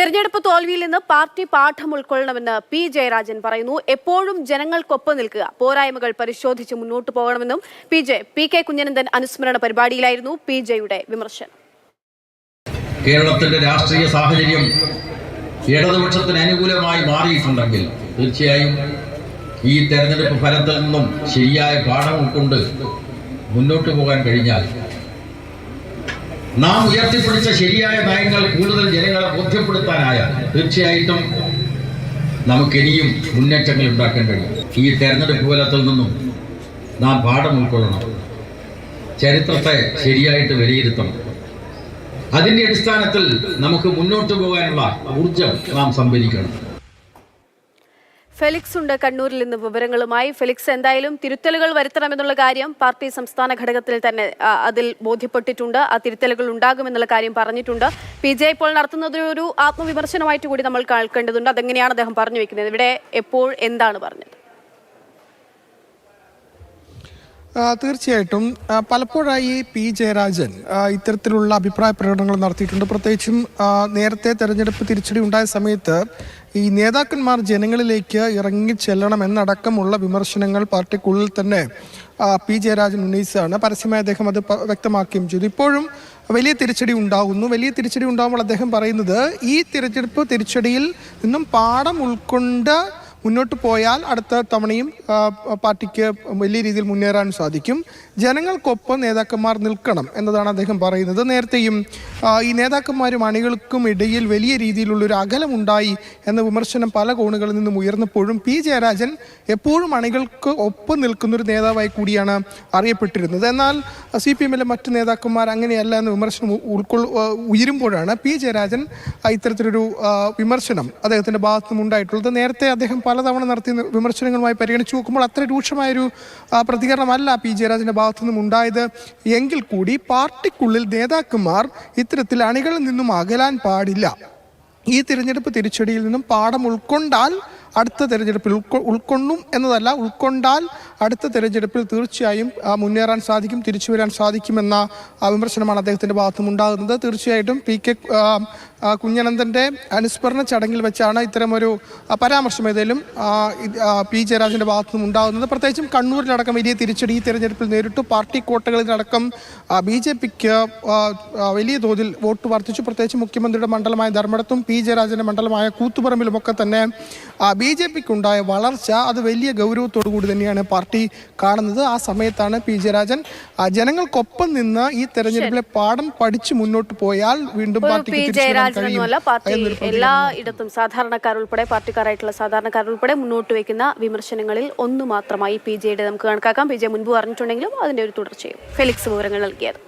തെരഞ്ഞെടുപ്പ് തോൽവിയിൽ നിന്ന് പാർട്ടി പാഠം ഉൾക്കൊള്ളണമെന്ന് പി ജയരാജൻ പറയുന്നു. എപ്പോഴും ജനങ്ങൾക്കൊപ്പം നിൽക്കുക, പോരായ്മകൾ പരിശോധിച്ച് മുന്നോട്ട് പോകണമെന്നും പി കെ കുഞ്ഞനന്ദൻ അനുസ്മരണ പരിപാടിയിലായിരുന്നു പി ജെയുടെ വിമർശനം. കേരളത്തിന്റെ രാഷ്ട്രീയ സാഹചര്യം ഇടതുപക്ഷത്തിന് അനുകൂലമായി മാറിയിട്ടുണ്ടെങ്കിൽ തീർച്ചയായും ഈ തെരഞ്ഞെടുപ്പ് ഫലത്തിൽ നിന്നും ശരിയായ പാഠം ഉൾക്കൊണ്ട് മുന്നോട്ട് പോകാൻ കഴിഞ്ഞാൽ നാം ഉയർത്തിപ്പിടിച്ച ശരിയായ നയങ്ങൾ കൂടുതൽ ജനങ്ങളെ ബോധ്യപ്പെടുത്താനായാൽ തീർച്ചയായിട്ടും നമുക്കിനിയും മുന്നേറ്റങ്ങൾ ഉണ്ടാക്കാൻ കഴിയും. ഈ തെരഞ്ഞെടുപ്പ് ഫലത്തിൽ നിന്നും നാം പാഠം ഉൾക്കൊള്ളണം, ചരിത്രത്തെ ശരിയായിട്ട് വിലയിരുത്തണം. അതിന്റെ അടിസ്ഥാനത്തിൽ നമുക്ക് മുന്നോട്ട് പോകാനുള്ള ഊർജം നാം സംഭരിക്കണം. ഫെലിക്സ് ഉണ്ട് കണ്ണൂരിൽ നിന്ന് വിവരങ്ങളുമായി. ഫെലിക്സ്, എന്തായാലും തിരുത്തലുകൾ വരുത്തണമെന്നുള്ള കാര്യം പാർട്ടി സംസ്ഥാന ഘടകത്തിൽ തന്നെ അതിൽ ബോധ്യപ്പെട്ടിട്ടുണ്ട്. ആ തിരുത്തലുകൾ ഉണ്ടാകുമെന്നുള്ള കാര്യം പറഞ്ഞിട്ടുണ്ട്. പി ജെ ഇപ്പോൾ നടത്തുന്നത് ഒരു ആത്മവിമർശനമായിട്ട് കൂടി നമ്മൾ കേൾക്കേണ്ടതുണ്ട്. അതെങ്ങനെയാണ് അദ്ദേഹം പറഞ്ഞു വെക്കുന്നത്? ഇവിടെ എപ്പോൾ എന്താണ് പറഞ്ഞത്? തീർച്ചയായിട്ടും പലപ്പോഴായി പി ജയരാജൻ ഇത്തരത്തിലുള്ള അഭിപ്രായ പ്രകടനങ്ങൾ നടത്തിയിട്ടുണ്ട്. പ്രത്യേകിച്ചും നേരത്തെ തെരഞ്ഞെടുപ്പ് തിരിച്ചടി ഉണ്ടായ സമയത്ത് ഈ നേതാക്കന്മാർ ജനങ്ങളിലേക്ക് ഇറങ്ങിച്ചെല്ലണം എന്നടക്കമുള്ള വിമർശനങ്ങൾ പാർട്ടിക്കുള്ളിൽ തന്നെ പി ജയരാജൻ ഉന്നയിച്ചതാണ്. പരസ്യമായി അദ്ദേഹം അത് വ്യക്തമാക്കുകയും ചെയ്തു. ഇപ്പോഴും വലിയ തിരിച്ചടി ഉണ്ടാകുന്നു. വലിയ തിരിച്ചടി ഉണ്ടാകുമ്പോൾ അദ്ദേഹം പറയുന്നത് ഈ തിരഞ്ഞെടുപ്പ് തിരിച്ചടിയിൽ നിന്നും പാഠം ഉൾക്കൊണ്ട് മുന്നോട്ട് പോയാൽ അടുത്ത തവണയും പാർട്ടിക്ക് വലിയ രീതിയിൽ മുന്നേറാൻ സാധിക്കും. ജനങ്ങൾക്കൊപ്പം നേതാക്കന്മാർ നിൽക്കണം എന്നതാണ് അദ്ദേഹം പറയുന്നത്. നേരത്തെയും ഈ നേതാക്കന്മാരും അണികൾക്കും ഇടയിൽ വലിയ രീതിയിലുള്ളൊരു അകലമുണ്ടായി എന്ന വിമർശനം പല കോണുകളിൽ നിന്നും ഉയർന്നപ്പോഴും പി ജയരാജൻ എപ്പോഴും അണികൾക്ക് ഒപ്പം നിൽക്കുന്നൊരു നേതാവായി കൂടിയാണ് അറിയപ്പെട്ടിരുന്നത്. എന്നാൽ CPM-ലെ മറ്റ് നേതാക്കന്മാർ അങ്ങനെയല്ല എന്ന വിമർശനം ഉയരുമ്പോഴാണ് പി ജയരാജൻ ഇത്തരത്തിലൊരു വിമർശനം അദ്ദേഹത്തിൻ്റെ ഭാഗത്തു നിന്നുണ്ടായിട്ടുള്ളത്. നേരത്തെ അദ്ദേഹം പലതവണ നടത്തിയ വിമർശനങ്ങളുമായി പരിഗണിച്ചു നോക്കുമ്പോൾ അത്ര രൂക്ഷമായൊരു പ്രതികരണമല്ല പി ജയരാജന്റെ ഭാഗത്തു നിന്നും ഉണ്ടായത്. എങ്കിൽ കൂടി പാർട്ടിക്കുള്ളിൽ നേതാക്കന്മാർ ഇത്തരത്തിൽ അണികളിൽ നിന്നും അകലാൻ പാടില്ല. ഈ തിരഞ്ഞെടുപ്പ് തിരിച്ചടിയിൽ നിന്നും പാഠം ഉൾക്കൊണ്ടാൽ അടുത്ത തെരഞ്ഞെടുപ്പിൽ ഉൾക്കൊള്ളും എന്നതല്ല, ഉൾക്കൊണ്ടാൽ അടുത്ത തെരഞ്ഞെടുപ്പിൽ തീർച്ചയായും മുന്നേറാൻ സാധിക്കും, തിരിച്ചു വരാൻ സാധിക്കുമെന്ന വിമർശനമാണ് അദ്ദേഹത്തിൻ്റെ ഭാഗത്തും ഉണ്ടാകുന്നത്. തീർച്ചയായിട്ടും പി കെ കുഞ്ഞനന്ദൻ്റെ അനുസ്മരണ ചടങ്ങിൽ വെച്ചാണ് ഇത്തരമൊരു പരാമർശം ഏതായാലും പി ജയരാജൻ്റെ ഭാഗത്തുനിന്നും ഉണ്ടാകുന്നത്. പ്രത്യേകിച്ചും കണ്ണൂരിലടക്കം വലിയ തിരിച്ചടി ഈ തെരഞ്ഞെടുപ്പിൽ നേരിട്ടു. പാർട്ടി കോട്ടകളിലടക്കം BJPക്ക് വലിയ തോതിൽ വോട്ട് വർദ്ധിച്ചു. പ്രത്യേകിച്ച് മുഖ്യമന്ത്രിയുടെ മണ്ഡലമായ ധർമ്മടത്തും പി ജയരാജൻ്റെ മണ്ഡലമായ കൂത്തുപറമ്പിലുമൊക്കെ തന്നെ BJPക്കുണ്ടായ വളർച്ച അത് വലിയ ഗൗരവത്തോടു കൂടി തന്നെയാണ് പാർട്ടി കാണുന്നത്. ആ സമയത്താണ് പി ജയരാജൻ ജനങ്ങൾക്കൊപ്പം നിന്ന് ഈ തെരഞ്ഞെടുപ്പിലെ പാഠം പഠിച്ചു മുന്നോട്ട് പോയാൽ വീണ്ടും പാർട്ടിക്ക് പാർട്ടി എല്ലായിടത്തും സാധാരണക്കാരുൾപ്പെടെ പാർട്ടിക്കാരായിട്ടുള്ള സാധാരണക്കാരുൾപ്പെടെ മുന്നോട്ട് വയ്ക്കുന്ന വിമർശനങ്ങളിൽ ഒന്ന് മാത്രമായി പി ജെയുടെ നമുക്ക് കണക്കാക്കാം. പി ജെ മുൻപ് പറഞ്ഞിട്ടുണ്ടെങ്കിലും അതിന്റെ ഒരു തുടർച്ചയും. ഫെലിക്സ് വിവരങ്ങൾ നൽകിയത്.